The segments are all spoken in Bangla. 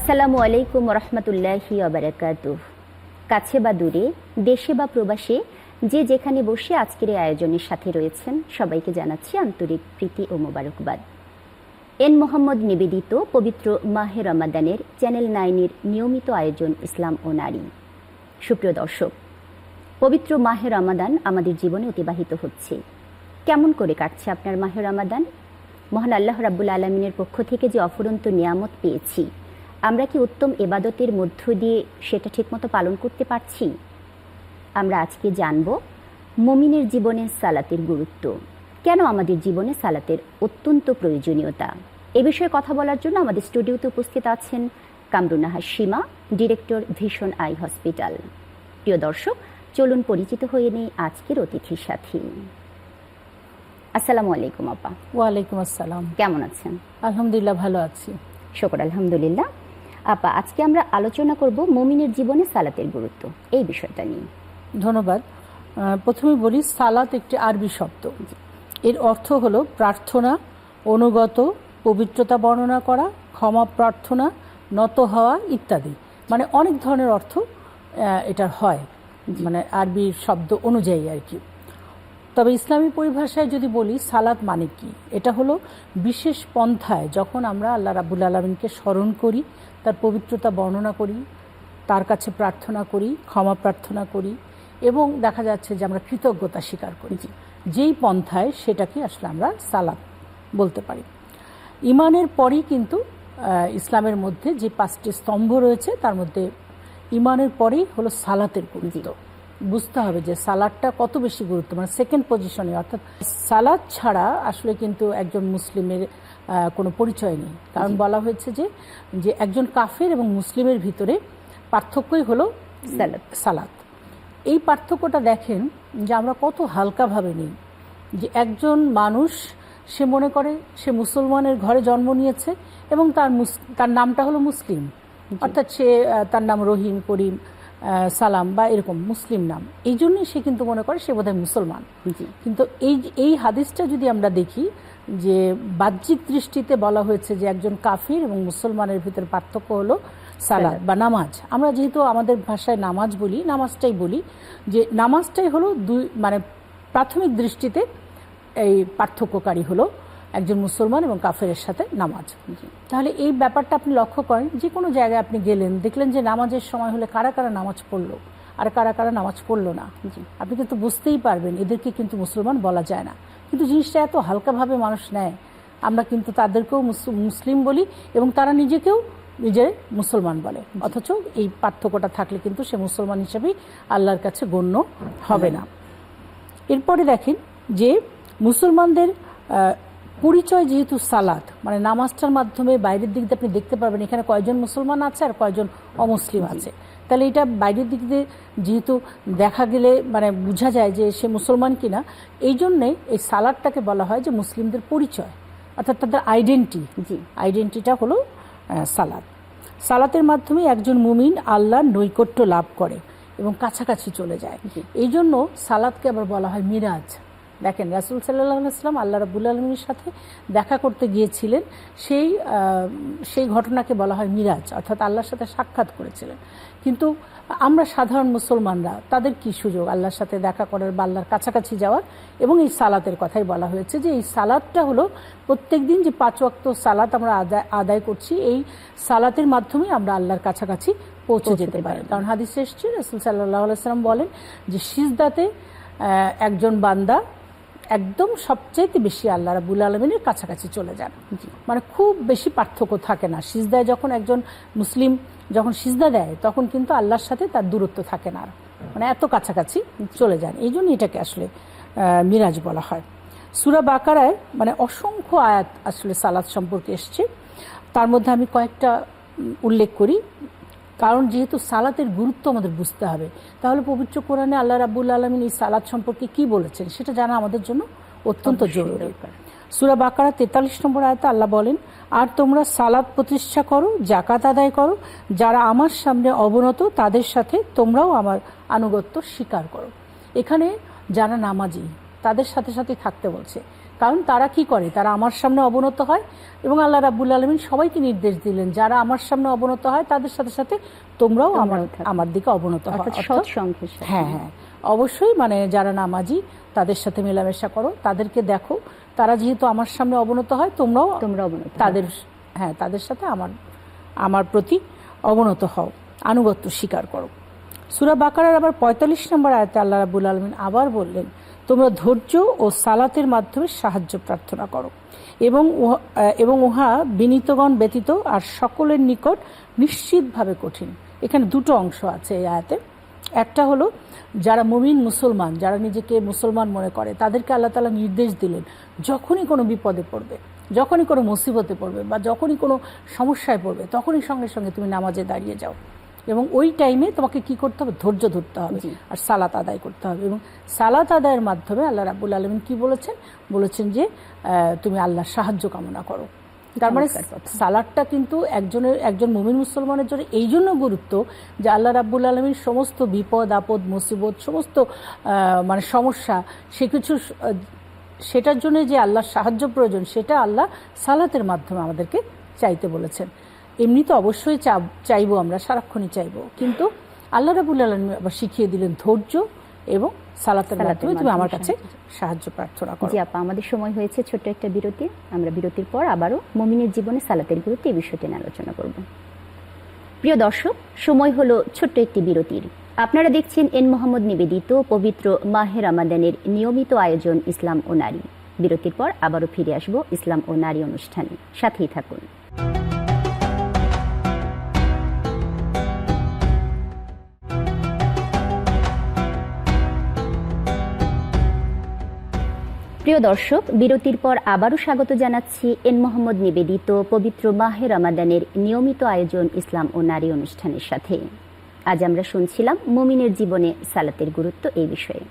আসসালামু আলাইকুম রহমতুল্লাহি ওবারাকাতুহ। কাছে বা দূরে, দেশে বা প্রবাসে, যে যেখানে বসে আজকের এই আয়োজনের সাথে রয়েছেন সবাইকে জানাচ্ছি আন্তরিক প্রীতি ও মোবারকবাদ। এন মোহাম্মদ নিবেদিত পবিত্র মাহে রমাদানের চ্যানেল 9-এর নিয়মিত আয়োজন ইসলাম ও নারী। সুপ্রিয় দর্শক, পবিত্র মাহে রমাদান আমাদের জীবনে অতিবাহিত হচ্ছে। কেমন করে কাটছে আপনার মাহে রমাদান? মহান আল্লাহ রাব্বুল আলামিনের পক্ষ থেকে যে অফুরন্ত নিয়ামত পেয়েছি, আমরা কি উত্তম ইবাদতের মধ্য দিয়ে সেটা ঠিকমতো পালন করতে পারছি? আমরা আজকে জানব মুমিনের জীবনে সালাতের গুরুত্ব, কেন আমাদের জীবনে সালাতের অত্যন্ত প্রয়োজনীয়তা। এ বিষয়ে কথা বলার জন্য আমাদের স্টুডিওতে উপস্থিত আছেন কামরুন্নাহার সীমা, ডিরেক্টর ভিশন আই হসপিটাল। প্রিয় দর্শক, চলুন পরিচিত হয়ে নেই আজকের অতিথির সাথে। আসসালামু আলাইকুম আপা। ওয়ালাইকুম আসসালাম। কেমন আছেন? আলহামদুলিল্লাহ, ভালো আছি। শুকর আলহামদুলিল্লাহ। আপা, আজকে আমরা আলোচনা করব মুমিনের জীবনে সালাতের গুরুত্ব, এই বিষয়টা নিয়ে। ধন্যবাদ। প্রথমে বলি, সালাত একটি আরবি শব্দ। এর অর্থ হলো প্রার্থনা, অনুগত, পবিত্রতা বর্ণনা করা, ক্ষমা প্রার্থনা, নত হওয়া ইত্যাদি। মানে অনেক ধরনের অর্থ এটার হয়, মানে আরবি শব্দ অনুযায়ী আর কি। তবে ইসলামী পরিভাষায় যদি বলি, সালাত মানে কি, এটা হলো বিশেষ পন্থায় যখন আমরা আল্লাহ রাব্বুল আলামিনকে স্মরণ করি, তার পবিত্রতা বর্ণনা করি, তার কাছে প্রার্থনা করি, ক্ষমা প্রার্থনা করি, এবং দেখা যাচ্ছে যে আমরা কৃতজ্ঞতা স্বীকার করি, যেই পন্থায় সেটাকে আসলে আমরা সালাত বলতে পারি। ইমানের পরেই কিন্তু ইসলামের মধ্যে যে 5টি স্তম্ভ রয়েছে তার মধ্যে ইমানের পরেই হলো সালাতের গুরুত্ব। বুঝতে হবে যে সালাদটা কত বেশি গুরুত্ব, মানে সেকেন্ড পজিশনে। অর্থাৎ সালাদ ছাড়া আসলে কিন্তু একজন মুসলিমের কোনো পরিচয় নেই। কারণ বলা হয়েছে যে একজন কাফের এবং মুসলিমের ভিতরে পার্থক্যই হলো সালাদ। এই পার্থক্যটা দেখেন যে আমরা কত হালকাভাবে নিই। যে একজন মানুষ, সে মনে করে সে মুসলমানের ঘরে জন্ম নিয়েছে এবং তার নামটা হলো মুসলিম, অর্থাৎ সে তার নাম রহিম, করিম, সালাম বা এরকম মুসলিম নাম, এই জন্যই সে কিন্তু মনে করে সে বোধহয় মুসলমান। কিন্তু এই হাদিসটা যদি আমরা দেখি, যে বাহ্যিক দৃষ্টিতে বলা হয়েছে যে একজন কাফির এবং মুসলমানের ভিতরে পার্থক্য হলো সালাত বা নামাজ। আমরা যেহেতু আমাদের ভাষায় নামাজ বলি, নামাজটাই বলি, যে নামাজটাই হলো মানে প্রাথমিক দৃষ্টিতে এই পার্থক্যকারী হলো একজন মুসলমান এবং কাফেরের সাথে নামাজ। তাহলে এই ব্যাপারটা আপনি লক্ষ্য করেন, যে কোনো জায়গায় আপনি গেলেন, দেখলেন যে নামাজের সময় হলে কারা কারা নামাজ পড়লো আর কারা কারা নামাজ পড়লো না, আপনি কিন্তু বুঝতেই পারবেন এদেরকে কিন্তু মুসলমান বলা যায় না। কিন্তু জিনিসটা এত হালকাভাবে মানুষ নেয়, আমরা কিন্তু তাদেরকেও মুসলিম বলি এবং তারা নিজেকেও নিজের মুসলমান বলে, অথচ এই পার্থক্যটা থাকলে কিন্তু সে মুসলমান হিসেবেই আল্লাহর কাছে গণ্য হবে না। এরপরে দেখেন যে মুসলমানদের পরিচয় যেহেতু সালাত, মানে নামাজটার মাধ্যমে বাইরের দিক দিয়ে আপনি দেখতে পারবেন এখানে কয়জন মুসলমান আছে আর কয়জন অমুসলিম আছে। তাহলে এটা বাইরের দিক দিয়ে যেহেতু দেখা গেলে মানে বোঝা যায় যে সে মুসলমান কিনা, এই জন্যে এই সালাদটাকে বলা হয় যে মুসলিমদের পরিচয়, অর্থাৎ তাদের আইডেন্টিটা হলো সালাত। সালাতের মাধ্যমে একজন মুমিন আল্লাহর নৈকট্য লাভ করে এবং কাছাকাছি চলে যায়। এই জন্য সালাতকে আবার বলা হয় মিরাজ। দেখেন, রাসূল সাল্লাল্লাহু আলাইহি ওয়াসাল্লাম আল্লাহ রাব্বুল আলামিনের সাথে দেখা করতে গিয়েছিলেন, সেই ঘটনাকে বলা হয় মিরাজ, অর্থাৎ আল্লাহর সাথে সাক্ষাৎ করেছিলেন। কিন্তু আমরা সাধারণ মুসলমানরা, তাদের কি সুযোগ আল্লাহর সাথে দেখা করার বা আল্লাহর কাছাকাছি যাওয়ার? এবং এই সালাতের কথাই বলা হয়েছে যে এই সালাতটা হলো প্রত্যেক দিন যে 5 ওয়াক্ত সালাত আমরা আদায় করছি, এই সালাতের মাধ্যমেই আমরা আল্লাহর কাছাকাছি পৌঁছে যেতে পারি। কারণ হাদিসে এসেছে, রাসূল সাল্লাল্লাহু আলাইহি ওয়াসাল্লাম বলেন যে সিজদাতে একজন বান্দা একদম সবচেয়ে বেশি আল্লাহ রাব্বুল আলামিনের কাছাকাছি চলে যান। মানে খুব বেশি পার্থক্য থাকে না। সিজদায় যখন একজন মুসলিম যখন সিজদা দেয়, তখন কিন্তু আল্লাহর সাথে তার দূরত্ব থাকে না, মানে এত কাছাকাছি চলে যান। এই জন্য এটাকে আসলে মিরাজ বলা হয়। সূরা বাকারায় মানে অসংখ্য আয়াত আসলে সালাত সম্পর্কে এসছে, তার মধ্যে আমি কয়েকটা উল্লেখ করি, কারণ যেহেতু সালাতের গুরুত্ব আমাদের বুঝতে হবে। তাহলে পবিত্র কোরআনে আল্লাহ রাব্বুল আলামিন এই সালাত সম্পর্কে কি বলেছেন সেটা জানা আমাদের জন্য অত্যন্ত জরুরি। সূরা বাকারা 43 নম্বর আয়াতে আল্লাহ বলেন, আর তোমরা সালাত প্রতিষ্ঠা করো, যাকাত আদায় করো, যারা আমার সামনে অবনত তাদের সাথে তোমরাও আমার আনুগত্য স্বীকার করো। এখানে যারা নামাজি তাদের সাথে সাথে থাকতে বলছে, কারণ তারা কি করে, তারা আমার সামনে অবনত হয় এবং আল্লাহ রাব্বুল আলামিন সবাইকে নির্দেশ দিলেন যারা আমার সামনে অবনত হয় তাদের সাথে সাথে তোমরাও আমার দিকে অবনত হও। সৎ সঙ্গের সাথে। হ্যাঁ হ্যাঁ, অবশ্যই, মানে যারা নামাজি তাদের সাথে মেলামেশা করো, তাদেরকে দেখো, তারা যেহেতু আমার সামনে অবনত হয় তোমরা অবনত তাদের সাথে আমার প্রতি অবনত হও, আনুগত্য স্বীকার করো। সূরা বাকারার আবার ৪৫ নম্বর আয়াতে আল্লাহ রাব্বুল আলামিন আবার বললেন, তোমরা ধৈর্য ও সালাতের মাধ্যমে সাহায্য প্রার্থনা করো এবং উহা বিনীতগণ ব্যতীত আর সকলের নিকট নিশ্চিতভাবে কঠিন। এখানে দুটো অংশ আছে এই আয়াতে। একটা হলো যারা মুমিন মুসলমান, যারা নিজেকে মুসলমান মনে করে, তাদেরকে আল্লাহ তাআলা নির্দেশ দিলেন যখনই কোনো বিপদে পড়বে, যখনই কোনো মুসিবতে পড়বে বা যখনই কোনো সমস্যায় পড়বে, তখনই সঙ্গে সঙ্গে তুমি নামাজে দাঁড়িয়ে যাও এবং ওই টাইমে তোমাকে কি করতে হবে, ধৈর্য ধরতে হবে আর সালাত আদায় করতে হবে। এবং সালাত আদায়ের মাধ্যমে আল্লাহ রাব্বুল আলামিন কি বলেছেন যে তুমি আল্লাহর সাহায্য কামনা করো। তার মানে সালাতটা কিন্তু একজন মুমিন মুসলমানের জন্য এই জন্য গুরুত্ব যে আল্লাহ রাব্বুল আলামিন সমস্ত বিপদ আপদ মুসিবত সমস্ত মানে সমস্যা সেটার জন্য যে আল্লাহর সাহায্য প্রয়োজন সেটা আল্লাহ সালাতের মাধ্যমে আমাদেরকে চাইতে বলেছেন। এমনি তো অবশ্যই চাইবো, আমরা সারাক্ষণই চাইবো, কিন্তু আল্লাহ রাব্বুল আলামিন আবার শিখিয়ে দিলেন ধৈর্য এবং সালাতের মাধ্যমে তুমি আমার কাছে সাহায্য প্রার্থনা করো। জি আপা, আমাদের সময় হয়েছে ছোট্ট একটা বিরতি। আমরা বিরতির পর আবারও মুমিনের জীবনে সালাতের গুরুত্ব এই বিষয়টি নিয়ে আলোচনা করব। প্রিয় দর্শক, সময় হলো ছোট্ট একটি বিরতির। আপনারা দেখছেন এন মোহাম্মদ নিবেদিত পবিত্র মাহে রমাদানের নিয়মিত আয়োজন ইসলাম ও নারী। বিরতির পর আবারও ফিরে আসবো ইসলাম ও নারী অনুষ্ঠানে, সাথেই থাকুন। প্রিয় দর্শক, বিরতির পর আবারও স্বাগত জানাচ্ছি এন মোহাম্মদ নিবেদিত পবিত্র মাহে রমাদানের নিয়মিত আয়োজন ইসলাম ও নারী অনুষ্ঠানের সাথে। আজ আমরা শুনছিলাম মুমিনের জীবনে সালাতের গুরুত্ব এই বিষয়ে।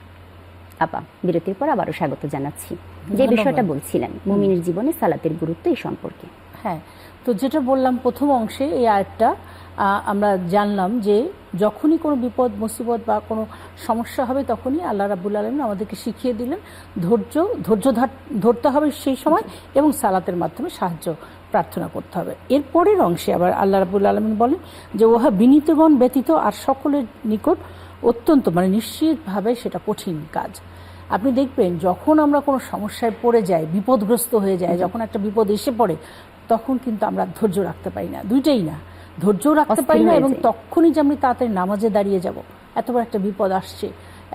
আপা, বিরতির পর আবারও স্বাগত জানাচ্ছি। যে বিষয়টা বলছিলেন মুমিনের জীবনে সালাতের গুরুত্ব এই সম্পর্কে। হ্যাঁ, তো যেটা বললাম প্রথম অংশে এই আয়াতটা আমরা জানলাম যে যখনই কোনো বিপদ মুসিবত বা কোনো সমস্যা হবে তখনই আল্লাহ রাব্বুল আলামিন আমাদেরকে শিখিয়ে দিলেন ধৈর্য ধরতে হবে সেই সময় এবং সালাতের মাধ্যমে সাহায্য প্রার্থনা করতে হবে। এর পরের অংশে আবার আল্লাহ রাব্বুল আলামিন বলেন যে উহা বিনীতগণ ব্যতীত আর সকলের নিকট অত্যন্ত মানে নিশ্চিতভাবে সেটা কঠিন কাজ। আপনি দেখবেন যখন আমরা কোনো সমস্যায় পড়ে যাই, বিপদগ্রস্ত হয়ে যায়, যখন একটা বিপদ এসে পড়ে তখন কিন্তু আমরা ধৈর্য রাখতে পারি না, দুইটাই না, ধৈর্য রাখতে পারি না এবং তখনই যে আমি তাড়াতাড়ি নামাজে দাঁড়িয়ে যাব, এত বড় একটা বিপদ আসছে,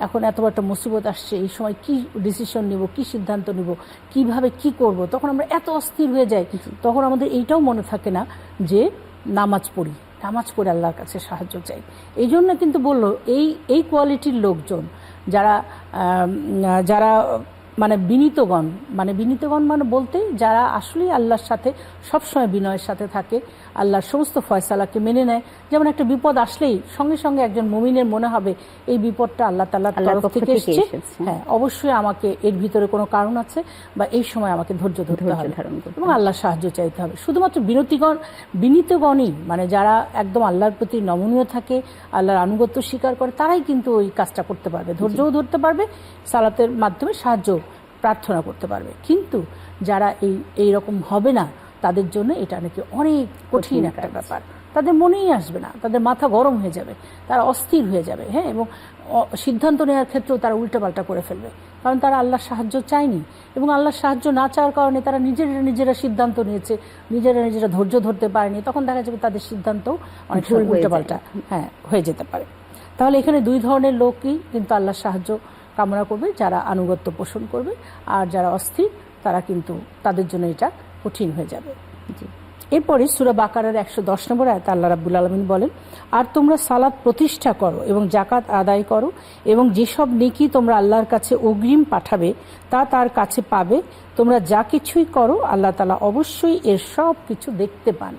এখন এত বড় একটা মুসিবত আসছে, এই সময় কি ডিসিশন নিব, কি সিদ্ধান্ত নিব, কিভাবে কি করব, তখন আমরা এত অস্থির হয়ে যাই। তখন আমাদের এইটাও মনে থাকে না যে নামাজ পড়ি, নামাজ পড়ে আল্লাহর কাছে সাহায্য চাই। এই জন্য কিন্তু বললো এই কোয়ালিটির লোকজন যারা মানে বিনীতগণ মানে বলতে যারা আসলেই আল্লাহর সাথে সবসময় বিনয়ের সাথে থাকে, আল্লাহর সমস্ত ফয়সালাকে মেনে নেয়। যেমন একটা বিপদ আসলেই সঙ্গে সঙ্গে একজন মুমিনের মনে হবে এই বিপদটা আল্লাহ তাআলার তরফ থেকে এসেছে, হ্যাঁ অবশ্যই আমাকে এর ভিতরে কোনো কারণ আছে বা এই সময় আমাকে ধৈর্য ধরতে হবে এবং আল্লাহর সাহায্য চাইতে হবে। শুধুমাত্র বিনীতগণই মানে যারা একদম আল্লাহর প্রতি নমনীয় থাকে, আল্লাহর আনুগত্য স্বীকার করে, তারাই কিন্তু ওই কাজটা করতে পারবে, ধৈর্যও ধরতে পারবে, সালাতের মাধ্যমে সাহায্য প্রার্থনা করতে পারবে। কিন্তু যারা এই রকম হবে না তাদের জন্য এটা নাকি অনেক কঠিন একটা ব্যাপার, তাদের মনেই আসবে না, তাদের মাথা গরম হয়ে যাবে, তারা অস্থির হয়ে যাবে, হ্যাঁ, এবং সিদ্ধান্ত নেওয়ার ক্ষেত্রেও তারা উল্টোপাল্টা করে ফেলবে, কারণ তারা আল্লাহর সাহায্য চায়নি এবং আল্লাহর সাহায্য না চাওয়ার কারণে তারা নিজেরা সিদ্ধান্ত নিয়েছে, নিজেরা ধৈর্য ধরতে পারেনি, তখন দেখা যাবে তাদের সিদ্ধান্ত অনেক উল্টোপাল্টা হয়ে যেতে পারে। তাহলে এখানে দুই ধরনের লোকই কিন্তু আল্লাহর সাহায্য কামনা করবে, যারা আনুগত্য পোষণ করবে, আর যারা অস্থির তারা কিন্তু তাদের জন্য এটা কঠিন হয়ে যাবে। এরপরে সূরা বাকারার 110 নম্বর আয়াতে আল্লাহ রাব্বুল আলামিন বলেন, আর তোমরা সালাত প্রতিষ্ঠা করো এবং যাকাত আদায় করো এবং যেসব নেকি তোমরা আল্লাহর কাছে অগ্রিম পাঠাবে তা তার কাছে পাবে, তোমরা যা কিছুই করো আল্লাহ তাআলা অবশ্যই এর সব কিছু দেখতে পান।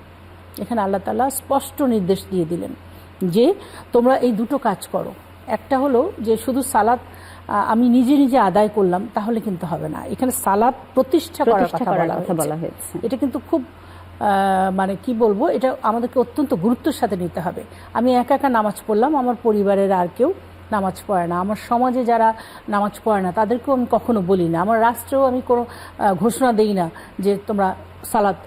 এখানে আল্লাহ তাআলা স্পষ্ট নির্দেশ দিয়ে দিলেন যে তোমরা এই দুটো কাজ করো। একটা হলো যে শুধু সালাত আমি নিজে আদায় করলাম তাহলে কিন্তু হবে না, এখানে সালাত প্রতিষ্ঠা করার কথা বলা হয়েছে। এটা কিন্তু খুব মানে কি বলবো, এটা আমাদেরকে অত্যন্ত গুরুত্বের সাথে নিতে হবে। আমি একা নামাজ পড়লাম, আমার পরিবারের আর কেউ নামাজ পড়ে না, আমার সমাজে যারা নামাজ পড়ে না তাদেরকেও আমি কখনো বলি না, আমার রাষ্ট্রেও আমি কোনো ঘোষণা দেই না যে তোমরা সালাত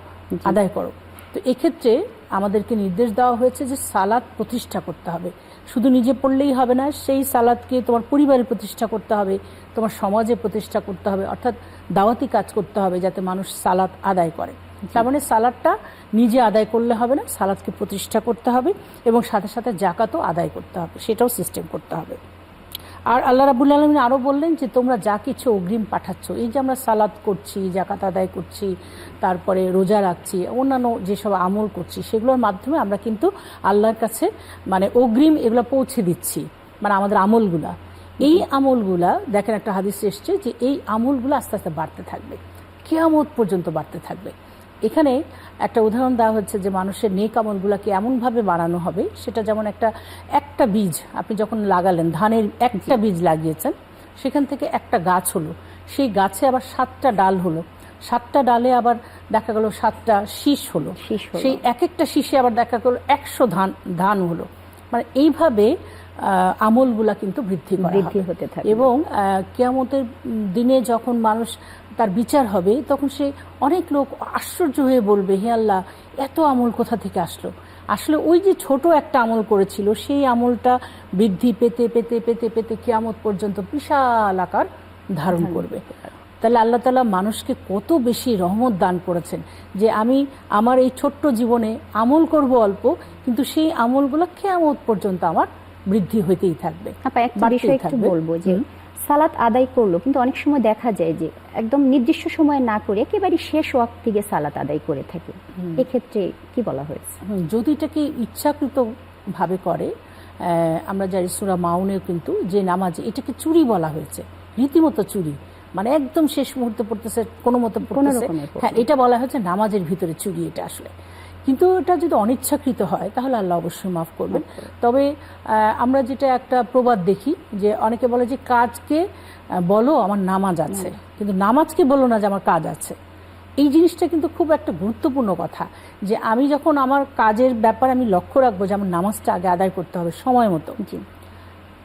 আদায় করো। তো এক্ষেত্রে আমাদেরকে নির্দেশ দেওয়া হয়েছে যে সালাত প্রতিষ্ঠা করতে হবে। শুধু নিজে পড়লেই হবে না, সেই সালাতকে তোমার পরিবারে প্রতিষ্ঠা করতে হবে, তোমার সমাজে প্রতিষ্ঠা করতে হবে, অর্থাৎ দাওয়াতি কাজ করতে হবে যাতে মানুষ সালাত আদায় করে। তার মানে সালাতটা নিজে আদায় করলে হবে না, সালাতকে প্রতিষ্ঠা করতে হবে এবং সাথে সাথে জাকাতও আদায় করতে হবে, সেটাও সিস্টেম করতে হবে। আর আল্লাহ রাব্বুল আলামিন আরও বললেন যে তোমরা যা কিছু অগ্রিম পাঠাচ্ছ, এই যে আমরা সালাত করছি, জাকাত আদায় করছি, তারপরে রোজা রাখছি, অন্যান্য যেসব আমল করছি, সেগুলোর মাধ্যমে আমরা কিন্তু আল্লাহর কাছে মানে অগ্রিম এগুলো পৌঁছে দিচ্ছি, মানে আমাদের আমলগুলা। এই আমলগুলা দেখেন একটা হাদিস এসছে যে এই আমলগুলো আস্তে আস্তে বাড়তে থাকবে, কিয়ামত পর্যন্ত বাড়তে থাকবে। এখানে একটা উদাহরণ দেওয়া হচ্ছে যে মানুষের নেক আমলগুলোকে এমনভাবে বাড়ানো হবে, সেটা যেমন একটা বীজ আপনি যখন লাগালেন, ধানের একটা বীজ লাগিয়েছেন, সেখান থেকে একটা গাছ হলো, সেই গাছে আবার 7টা ডাল হলো, 7টা ডালে আবার দেখা গেল 7টা শীষ হলো, সেই এক একটা শীষে আবার দেখা গেল 100 ধান হলো। মানে এইভাবে আমলগুলা কিন্তু বৃদ্ধি হতে থাকে এবং কিয়ামতের দিনে যখন মানুষ তার বিচার হবে, তখন সে অনেক লোক আশ্চর্য হয়ে বলবে, হে আল্লাহ, এত আমল কোথা থেকে আসলো? আসলে ওই যে ছোট একটা আমল করেছিল, সেই আমলটা বৃদ্ধি পেতে পেতে পেতে পেতে কিয়ামত পর্যন্ত বিশাল আকার ধারণ করবে। তাহলে আল্লাহ তাআলা মানুষকে কত বেশি রহমত দান করেছেন যে আমি আমার এই ছোট্ট জীবনে আমল করব অল্প, কিন্তু সেই আমলগুলো কিয়ামত পর্যন্ত আমার বৃদ্ধি হইতেই থাকবে। একটা বিষয় একটু বলবো যে সালাত আদায় করলো, কিন্তু অনেক সময় দেখা যায় যে একদম নির্দিষ্ট সময় না করে একেবারে শেষ ওয়াক্ত থেকে সালাত আদায় করে থাকে, এক্ষেত্রে কি বলা হয়েছে? যদি এটাকে ইচ্ছাকৃত ভাবে করে, আমরা জানি সূরা মাউনেও কিন্তু যে নামাজ, এটাকে চুরি বলা হয়েছে, রীতিমতো চুরি, মানে একদম শেষ মুহূর্তে পড়তেছে, কোনো মতো পড়তেছে, হ্যাঁ, এটা বলা হয়েছে নামাজের ভিতরে চুরি এটা আসলে। কিন্তু এটা যদি অনিচ্ছাকৃত হয় তাহলে আল্লাহ অবশ্যই মাফ করবেন। তবে আমরা যেটা একটা প্রবাদ দেখি যে অনেকে বলে যে কাজকে বলো আমার নামাজ আছে, কিন্তু নামাজকে বলো না যে আমার কাজ আছে। এই জিনিসটা কিন্তু খুব একটা গুরুত্বপূর্ণ কথা, যে আমি যখন আমার কাজের ব্যাপারে আমি লক্ষ্য রাখবো যে আমার নামাজটা আগে আদায় করতে হবে সময় মতো,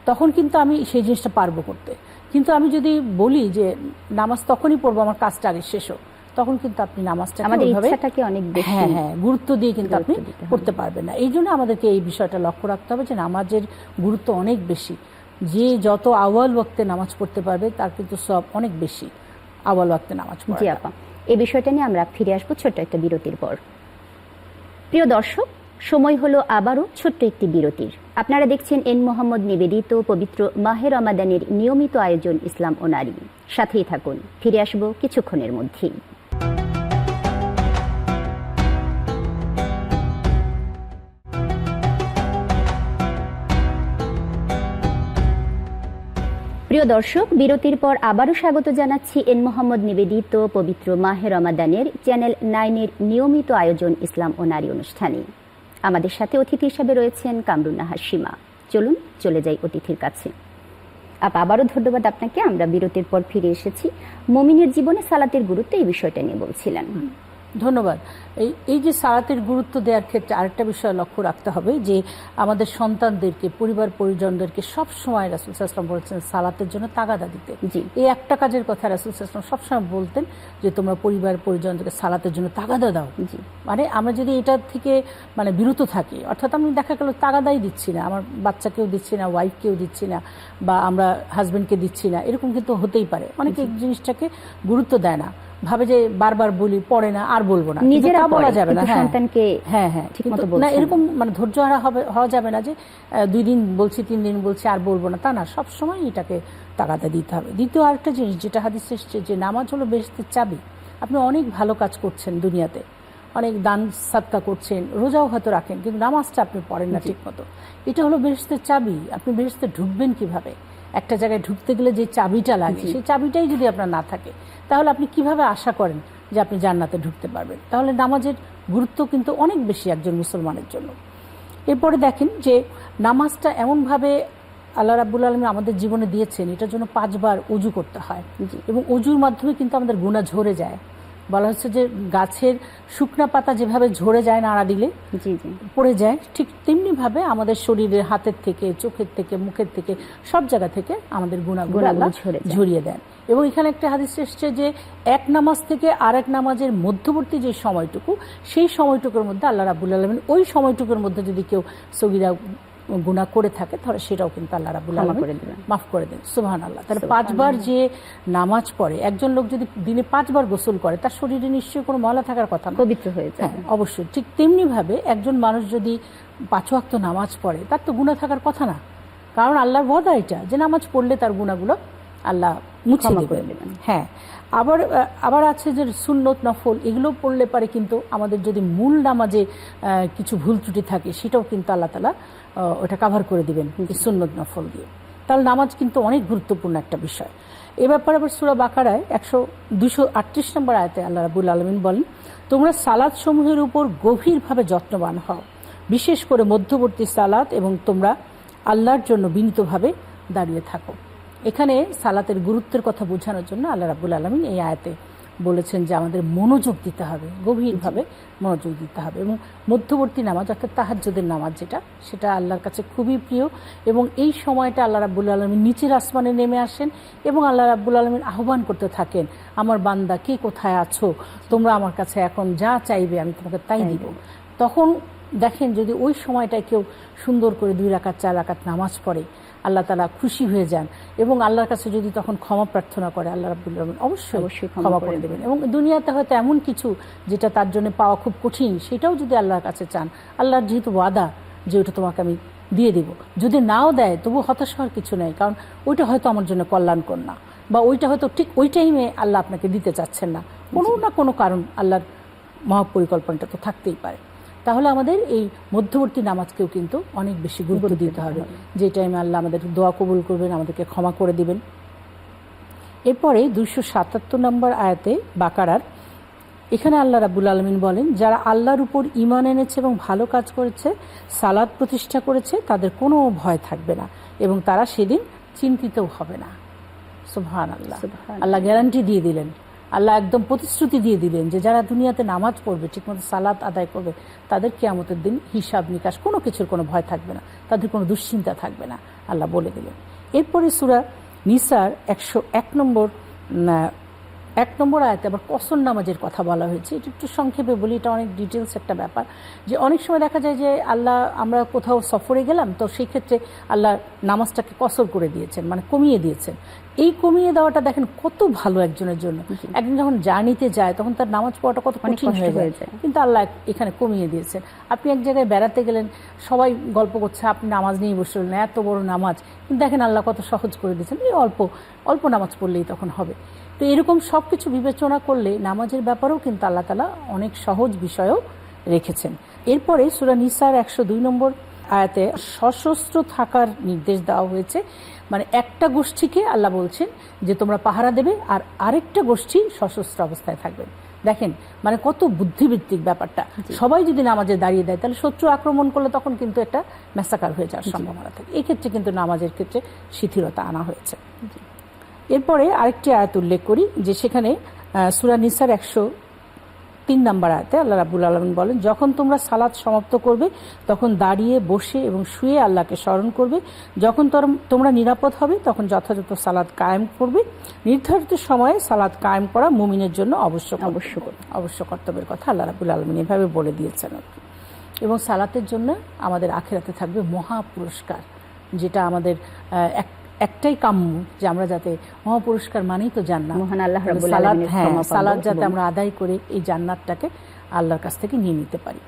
তখন কিন্তু আমি সেই জিনিসটা পারবো করতে। কিন্তু আমি যদি বলি যে নামাজ তখনই পড়বো আমার কাজটা আগে শেষ হোক, তখন কিন্তু আপনি নামাজটা গুরুত্ব দিয়ে কিন্তু আপনি করতে পারবেন না। এই জন্য আমাদেরকে এই বিষয়টা লক্ষ্য রাখতে হবে যে নামাজের গুরুত্ব অনেক বেশি। যে যত আওয়াল ওয়াক্তে নামাজ পড়তে পারবে তার কিন্তু সব অনেক বেশি আওয়াল ওয়াক্তে নামাজ পড়া। জি আপা, এই বিষয়টা নিয়ে আমরা ফিরে আসবো ছোট্ট একটা বিরতির পর। প্রিয় দর্শক, সময় হলো আবারও ছোট্ট একটি বিরতির। আপনারা দেখছেন এন মোহাম্মদ নিবেদিত পবিত্র মাহে রমাদানের নিয়মিত আয়োজন ইসলাম ও নারী। সাথেই থাকুন, ফিরে আসবো কিছুক্ষণের মধ্যেই। প্রিয় দর্শক, বিরতির পর আবারও স্বাগত জানাচ্ছি এন মোহাম্মদ নিবেদিত পবিত্র মাহে রমাদানের চ্যানেল 9-এর নিয়মিত আয়োজন ইসলাম ও নারী অনুষ্ঠানে। আমাদের সাথে অতিথি হিসাবে রয়েছেন কামরুন নাহার সীমা। চলুন চলে যাই অতিথির কাছে। আবারও ধন্যবাদ আপনাকে। আমরা বিরতির পর ফিরে এসেছি। মুমিনের জীবনে সালাতের গুরুত্ব, এই বিষয়টা নিয়ে বলছিলেন। ধন্যবাদ। এই যে সালাতের গুরুত্ব দেওয়ার ক্ষেত্রে আরেকটা বিষয় লক্ষ্য রাখতে হবে যে আমাদের সন্তানদেরকে, পরিবার পরিজনদেরকে সবসময় রাসূল সাল্লাল্লাহু আলাইহি ওয়াসাল্লাম বলেছেন সালাতের জন্য তাগাদা দিতে। এই একটা কাজের কথা রাসূল সাল্লাল্লাহু আলাইহি ওয়াসাল্লাম সবসময় বলতেন যে তোমরা পরিবার পরিজনদেরকে সালাতের জন্য তাগাদা দাও। মানে আমরা যদি এটা থেকে মানে বিরত থাকি, অর্থাৎ আমি দেখা গেল তাগাদাই দিচ্ছি না, আমার বাচ্চাকেও দিচ্ছি না, ওয়াইফকেও দিচ্ছি না, বা আমরা হাজবেন্ডকে দিচ্ছি না, এরকম কিন্তু হতেই পারে। অনেকে এই জিনিসটাকে গুরুত্ব দেয় না, ভাবে যে বারবার বলি, পড়ে না, আর বলবো না, নিজেরা বলা যাবে না। না, এরকম মানে ধৈর্য হারা হওয়া যাবে না যে 2 দিন বলছি, 3 দিন বলছি, আর বলবো না, তা না, সবসময় এটাকে তাগাদা দিতে হবে। দ্বিতীয় আরেকটা জিনিস যেটা হাদিসে এসেছে যে নামাজ হলো বেহেশতের চাবি। আপনি অনেক ভালো কাজ করছেন দুনিয়াতে, অনেক দান সাদকা করছেন, রোজাও হয়তো রাখেন, কিন্তু নামাজটা আপনি পড়েন না ঠিক মতো। এটা হলো বেহেশতের চাবি। আপনি বেহেশতে ঢুকবেন কিভাবে? একটা জায়গায় ঢুকতে গেলে যে চাবিটা লাগে, সেই চাবিটাই যদি আপনার না থাকে, তাহলে আপনি কিভাবে আশা করেন যে আপনি জান্নাতে ঢুকতে পারবেন? তাহলে নামাজের গুরুত্ব কিন্তু অনেক বেশি একজন মুসলমানের জন্য। এরপরে দেখেন যে নামাজটা এমনভাবে আল্লাহ রাব্বুল আলামিন আমাদের জীবনে দিয়েছেন, এটার জন্য 5 বার ওযু করতে হয়, এবং ওযুর মাধ্যমে কিন্তু আমাদের গুনাহ ঝরে যায়। বলা হচ্ছে যে গাছের শুকনা পাতা যেভাবে ঝরে যায় নাড়া দিলে জি জি পড়ে যায়, ঠিক তেমনিভাবে আমাদের শরীরের হাতের থেকে, চোখের থেকে, মুখের থেকে, সব জায়গা থেকে আমাদের গুনাহগুলো আল্লাহ ঝরিয়ে দেন। এবং এখানে একটা হাদিস এসেছে যে এক নামাজ থেকে আরেক নামাজের মধ্যবর্তী যে সময়টুকু, সেই সময়টুকুর মধ্যে আল্লাহ রাব্বুল আলামিন ওই সময়টুকুর মধ্যে যদি কেউ সগীরা গুনাহ করে থাকে তাহলে সেটাও কিন্তু আল্লাহ রাব্বুল আলামিন মাফ করে দেন। সুবহানাল্লাহ। তাহলে 5 বার যে নামাজ পড়ে, একজন লোক যদি দিনে 5 বার গোসল করে, তার শরীরে নিশ্চয়ই কোনো ময়লা থাকার কথা না, পবিত্র হয়ে যায়। হ্যাঁ, অবশ্যই। ঠিক তেমনি ভাবে একজন মানুষ যদি 5 ওয়াক্ত নামাজ পড়ে, তার তো গুনাহ থাকার কথা না, কারণ আল্লাহর ওয়াদা এটা যে নামাজ পড়লে তার গুনাহগুলো আল্লাহ মুছে দেবেন। হ্যাঁ, আবার আছে যে সুন্নত নফল এগুলো পড়লে পারে কিন্তু আমাদের যদি মূল নামাজে কিছু ভুল ত্রুটি থাকে সেটাও কিন্তু আল্লাহ তাআলা ওটা কভার করে দিবেন সুন্নত নফল দিয়ে। তাহলে নামাজ কিন্তু অনেক গুরুত্বপূর্ণ একটা বিষয়। এ ব্যাপারে আবার সূরা বাকারায় 238 নম্বর আয়াতে আল্লাহ রাব্বুল আলামিন বলেন, তোমরা সালাত সমূহের উপর গভীরভাবে যত্নবান হও, বিশেষ করে মধ্যবর্তী সালাত, এবং তোমরা আল্লাহর জন্য বিনীতভাবে দাঁড়িয়ে থাকো। এখানে সালাতের গুরুত্বের কথা বোঝানোর জন্য আল্লাহ রাব্বুল আলামিন এই আয়াতে বলেছেন যে আমাদের মনোযোগ দিতে হবে, গভীরভাবে মনোযোগ দিতে হবে। এবং মধ্যবর্তী নামাজ অর্থাৎ তাহাজ্জুদের নামাজ সেটা আল্লাহর কাছে খুবই প্রিয়। এবং এই সময়টা আল্লাহ রাব্বুল আলামিন নিচের আসমানে নেমে আসেন এবং আল্লাহ রাব্বুল আলামিন আহ্বান করতে থাকেন, আমার বান্দা কে কোথায় আছো, তোমরা আমার কাছে এখন যা চাইবে আমি তোমাকে তাই দিব। তখন দেখেন যদি ওই সময়টায় কেউ সুন্দর করে 2 রাকাত 4 রাকাত নামাজ পড়ে, আল্লাহ তাআলা খুশি হয়ে যান এবং আল্লাহর কাছে যদি তখন ক্ষমা প্রার্থনা করে, আল্লাহ রাব্বুল আলামিন অবশ্যই ক্ষমা করে দেবেন। এবং দুনিয়াতে হয়তো এমন কিছু যেটা তার জন্য পাওয়া খুব কঠিন, সেটাও যদি আল্লাহর কাছে চান, আল্লাহর যেহেতু ওয়াদা যে ওটা তোমাকে আমি দিয়ে দেব, যদি নাও দেয় তবু হতাশ হওয়ার কিছু নেই, কারণ ওইটা হয়তো আমার জন্য কল্যাণকর না, বা ওইটা হয়তো ঠিক ওই টাইমে আল্লাহ আপনাকে দিতে চাচ্ছেন না, কোনো না কোনো কারণ আল্লাহর মহাপরিকল্পনাটা তো থাকতেই পারে। তাহলে আমাদের এই মধ্যবর্তী নামাজকেও কিন্তু অনেক বেশি গুরুত্ব দিতে হবে, যে টাইমে আল্লাহ আমাদের দোয়া কবুল করবেন, আমাদেরকে ক্ষমা করে দিবেন। এরপরে 277 নম্বর আয়াতে বাকারার, এখানে আল্লাহ রাব্বুল আলামিন বলেন, যারা আল্লাহর উপর ঈমান এনেছে এবং ভালো কাজ করেছে, সালাত প্রতিষ্ঠা করেছে, তাদের কোনো ভয় থাকবে না এবং তারা সেদিন চিন্তিতও হবে না। সুবহানাল্লাহ। আল্লাহ গ্যারান্টি দিয়ে দিলেন, আল্লাহ একদম প্রতিশ্রুতি দিয়ে দিলেন যে যারা দুনিয়াতে নামাজ পড়বে, ঠিকমতো সালাত আদায় করবে, তাদের কিয়ামতের দিন হিসাব নিকাশ কোনো কিছুর কোনো ভয় থাকবে না, তাদের কোনো দুশ্চিন্তা থাকবে না, আল্লাহ বলে দিলেন। এরপরে সূরা নিসার 101 নম্বর আয়াতে আবার কসর নামাজের কথা বলা হয়েছে। এটা একটু সংক্ষেপে বলি, এটা অনেক ডিটেলস একটা ব্যাপার। যে অনেক সময় দেখা যায় যে আল্লাহ, আমরা কোথাও সফরে গেলাম, তো সেই ক্ষেত্রে আল্লাহ নামাজটাকে কসর করে দিয়েছেন, মানে কমিয়ে দিয়েছেন। এই কমিয়ে দেওয়াটা দেখেন কত ভালো একজনের জন্য। একজন যখন জার্নিতে যায় তখন তার নামাজ পড়াটা কত কঠিন হয়ে যায়, কিন্তু আল্লাহ এখানে কমিয়ে দিয়েছেন। আপনি এক জায়গায় বেড়াতে গেলেন, সবাই গল্প করছে, আপনি নামাজ নিয়ে বসলেন, এত বড় নামাজ, কিন্তু দেখেন আল্লাহ কত সহজ করে দিয়েছেন, এই অল্প নামাজ পড়লেই তখন হবে। তো এরকম সব কিছু বিবেচনা করলে নামাজের ব্যাপারেও কিন্তু আল্লাহ তাআলা অনেক সহজ বিষয়ও রেখেছেন। এরপরে সূরা নিসার 102 নম্বর আয়াতে সশস্ত্র থাকার নির্দেশ দেওয়া হয়েছে। মানে একটা গোষ্ঠীকে আল্লাহ বলছেন যে তোমরা পাহারা দেবে, আর আরেকটা গোষ্ঠী সশস্ত্র অবস্থায় থাকবেন। দেখেন মানে কত বুদ্ধিভিত্তিক ব্যাপারটা। সবাই যদি নামাজে দাঁড়িয়ে দেয়, তাহলে শত্রু আক্রমণ করলে তখন কিন্তু একটা ম্যাসাকার হয়ে যাওয়ার সম্ভাবনা থাকে। এই ক্ষেত্রে কিন্তু নামাজের ক্ষেত্রে শিথিলতা আনা হয়েছে। এরপরে আরেকটি আয়াত উল্লেখ করি, যে সেখানে সূরা নিসার 103 নম্বর আয়াতে আল্লাহ রাব্বুল আলামিন বলেন, যখন তোমরা সালাত সমাপ্ত করবে তখন দাঁড়িয়ে, বসে এবং শুয়ে আল্লাহকে স্মরণ করবে। যখন তোমরা নিরাপদ হবে তখন যথাযথ সালাত কায়েম করবে। নির্ধারিত সময়ে সালাত কায়েম করা মুমিনের জন্য অবশ্য কর্তব্যের কথা আল্লাহ রাব্বুল আলামিন এভাবে বলে দিয়েছেন। এবং সালাতের জন্য আমাদের আখিরাতে থাকবে মহা পুরস্কার, যেটা আমাদের একটাই কাম্য, যে আমরা যাতে মহাপুরস্কার মানেই তো জান্নাত, মহান আল্লাহ রাব্বুল আলামিনের ক্ষমা পাবো, সালাত যাতে আমরা আদায় করে এই জান্নাতটাকে আল্লাহর কাছ থেকে নিয়ে নিতে পারি।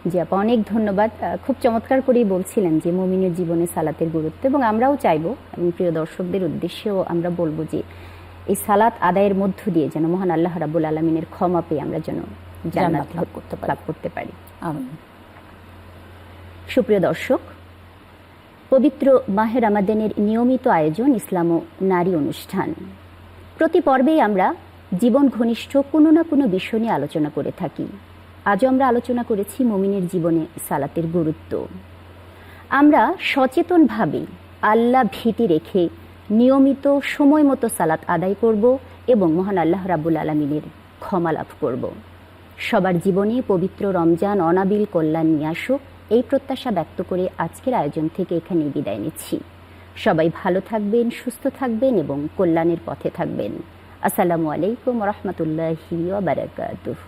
জি আপা, অনেক ধন্যবাদ। খুব চমৎকার করেই বলছিলেন যে মুমিনের জীবনে সালাতের গুরুত্ব, এবং আমরাও চাইবো এবং প্রিয় দর্শকদের উদ্দেশ্যেও আমরা বলবো যে এই সালাত আদায়ের মধ্য দিয়ে যেন মহান আল্লাহ রাব্বুল আলামিনের ক্ষমা পেয়ে আমরা যেন জান্নাত লাভ করতে পারি। আমিন। সুপ্রিয় দর্শক, পবিত্র মাহে রমাদানের নিয়মিত আয়োজন ইসলাম ও নারী অনুষ্ঠান। প্রতি পর্বেই আমরা জীবন ঘনিষ্ঠ কোনো না কোনো বিষয় নিয়ে আলোচনা করে থাকি। আজও আমরা আলোচনা করেছি মুমিনের জীবনে সালাতের গুরুত্ব। আমরা সচেতনভাবে আল্লাহ ভীতি রেখে নিয়মিত সময় মতো সালাত আদায় করব এবং মহান আল্লাহ রাব্বুল আলামিনের ক্ষমা লাভ করব। সবার জীবনে পবিত্র রমজান অনাবিল কল্যাণ নিয়ে আসুক, এই প্রত্যাশা ব্যক্ত করে আজকের আয়োজন থেকে এখানে বিদায় নিচ্ছি। সবাই ভালো থাকবেন, সুস্থ থাকবেন এবং কল্যাণের পথে থাকবেন। আসসালামু আলাইকুম ওয়া রাহমাতুল্লাহি ওয়া বারাকাতুহু।